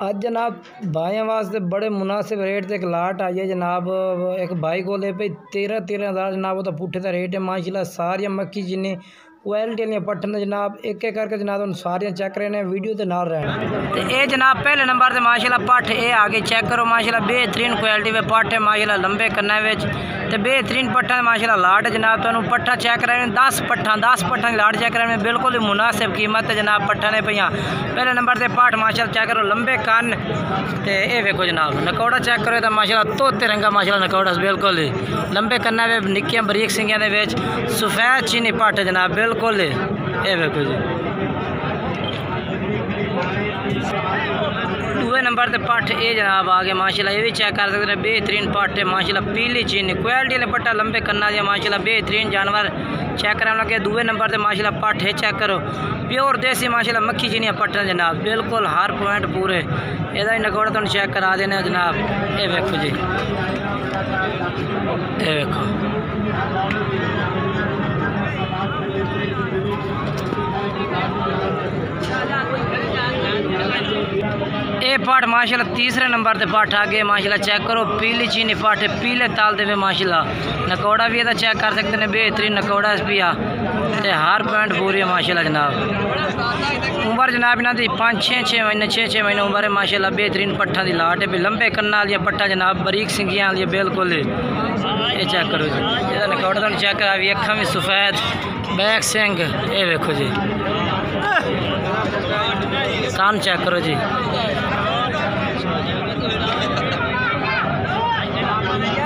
आज जनाब भाइयों वास्ते बड़े मुनासिब रेट से एक लाट आई है जनाब। एक भाई को ले पे 13,000 जनाब। वो तो पुट्ठे का रेट है माशाल्लाह। सारियां मक्की जिन्हें क्वालिटी वाली पट्टन जनाब एक एक करके जनाब उन सारियां चेक रहे हैं वीडियो तो नाल रहना। तो ये जनाब पहले नंबर से माशाल्लाह पट्ठ ये आगे चेक करो माशाल्लाह बेहतरीन क्वालिटी में पट्ठ है माशाल्लाह लंबे कन्ने विच ते बेहतरीन पट्ठा माशाल्लाह लाट जनाब। तुहानू पट्ठा चेक रहे 10 पट्ठा की लाट चेक रहे बिल्कुल ही मुनासिब कीमत है जनाब। पट्ठा ने पईयां पहले नंबर से पट्ठ माशाल्लाह चेक करो लंबे कन ते ये वेखो जनाब। नकौड़ा चेक करो तो माशाल्लाह तोते रंगा माशाल्लाह नकौड़ा बिल्कुल ही लंबे कन्ने वे निक्कियां बरीक सिंगियां दे विच सफेद चीनी पट्ठ जनाब बिल्कुल ही ये वेखो जी। दूसरे नंबर से पट्ठ ये जनाब आ गए माशाल्लाह। ये भी चेक कर सकते हैं बेहतरीन पट्ठ है माशाल्लाह पीली चीनी क्वालिटी वाले पट्टा लंबे कन्ना दिया माशाल्लाह बेहतरीन जानवर चेक कराने लगे। दूसरे नंबर से माशाल्लाह पट्ठ है चेक करो प्योर देसी माशाल्लाह मक्खी चीनी पट्टा जनाब बिल्कुल हर पॉइंट पूरे। यदा ही नकौड़ा तुम चेक करा देने जनाब। ये वेखो जी ये वेखो ये पाठ माशाल्लाह तीसरे नंबर से पाठ आ गए माशाल्लाह चेक करो पीली चीनी पाठ है पीले ताल दे माशाल्लाह। नकौड़ा भी चेक कर सकते हैं बेहतरीन नकौड़ा भी आ हर पॉइंट पूरी है माशाल्लाह जनाब। उम्र जनाब इन्हों की 5-6 महीने 6 महीने उम्र है माशाल्लाह। बेहतरीन पट्ठा की लाट है भी लंबे कन्ना वाली पट्टा जनाब बरीक सिंगियां वाली बिल्कुल ये चेक करो जी। ये नकौड़ा तुम चेक करा भी अखा भी सफेद बैक सिंग ये वेखो जी कान चेक करो जी।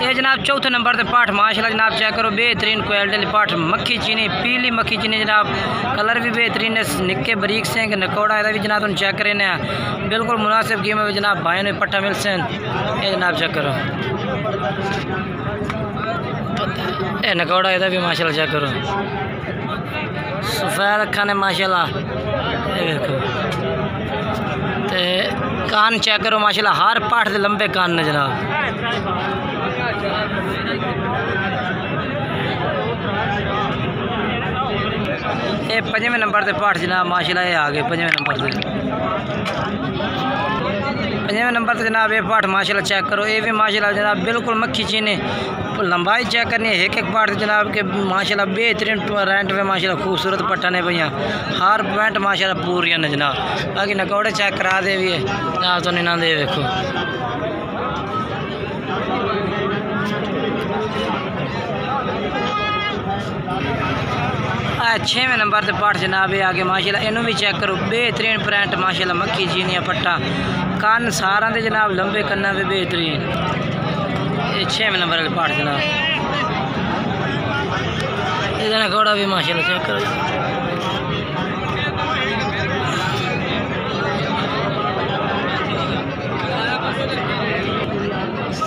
ये जनाब चौथे नंबर से पाठ माशाल्लाह जनाब चेक करो बेहतरीन क्वालिटी पाठ मक्खी चीनी पीली मक्खी चीनी जनाब कलर भी बेहतरीन है निक्के बरीक सिंह नकौड़ा यदा भी जनाब तुम चेक करें बिल्कुल मुनासिब कीमत में जनाब भाई ने पट्टा मिल सन। ये जनाब चेक करो ये नकौड़ा यदा भी माशाल्लाह चेक करो सफेद अखा ने माशाल्लाह। ये देखो ते कान चेक करो माशाल्लाह हर पाठ के लंबे कान ने जनाब। ये 5वें नंबर से पाठ जनाब माशाल्लाह ये आ गए 5वें नंबर से। 5वें नंबर से जनाब ये पाठ माशाल्लाह चेक करो ये भी माशाल्लाह जनाब बिल्कुल मक्खी चीनी लंबाई चेक करनी है एक पाठ जनाब के माशाल्लाह बेहतरीन रेंट में माशाल्लाह खूबसूरत पट्टा ने भैया हर पॉइंट माशाल्लाह पूरी ने जनाब। बाकी नकौड़े चेक करा दे भी है जनाब तो इन्हों दे देखो। छेवें नंबर से पाठ जनाब ये आगे माशाल्लाह इनू भी चेक करो बेहतरीन प्रिंट माशाल्लाह मक्खी चीनिया पट्टा कान सारा दे जनाब लंबे कन्ना भी बेहतरीन। ये 6वें नंबर वाले पाठ जनाब। ये नकौड़ा भी माशाल्लाह चेक करो।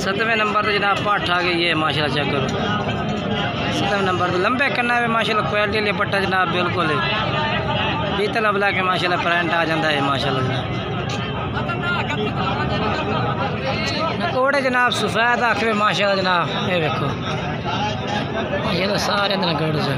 7वें नंबर से जनाब पाठ आ गई ये माशाल्लाह चेक करो 7वें नंबर तो लंबे कन्ना में माशाल्लाह क्वालिटी लिए पट्टा जनाब बिल्कुल बीतल अबला के माशाल्लाह प्रिंट आ जाता है माशाल्लाह जनाब। नकौड़े जनाब सफेद आखिर माशाल्लाह जनाब। ये देखो ये तो सारे नकौड़े से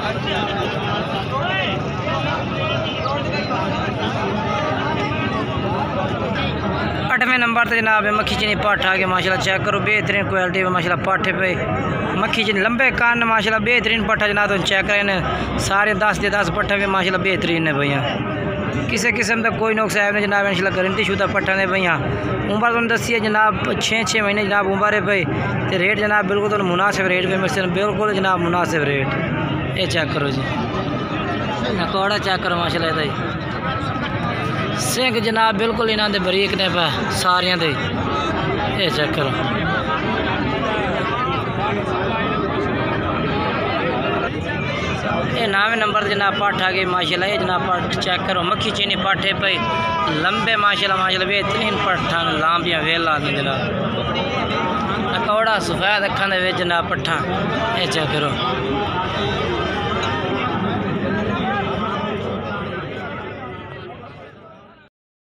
8वें नंबर से जनाब मक्खी चीनी पाठ आ गए माशाल्लाह चेक करो बेहतरीन क्वालिटी में माशाल्लाह पाठे पे मक्खी चीनी लंबे कान माशाल्लाह बेहतरीन पट्ठा जनाब तुम चेक करें सारे 10 के 10 पट्ठे भी माशाल्लाह बेहतरीन है भैया। किसी किस्म का कोई नुकस है जनाब इंशाल्लाह गारंटी शुदा पट्ठा ने भैया। उम्र तुम दसी है जनाब 6 महीने जनाब उम्र है भाई तो रेट जनाब बिल्कुल तो मुनासिब रेट पे मिलते बिल्कुल जनाब मुनासिब रेट। ये चेक करो जी नकौड़ा चेक करो माशाल्लाह इधर सिंह जनाब बिल्कुल इन्हों के बरीक ने पै सारिया दे। ये चेक करो ये 9वें नंबर जनाब पाठ आ गई माशाल्लाह। ये जनाब पाठ चेक करो मक्खी चीनी पाठे पे लंबे माशाल्लाह माशाल्लाह बेहतरीन पट्ठा लांबियां वेल आदि जनाब नकौड़ा सफेद अखा दे जनाब पट्ठा। ये चेक करो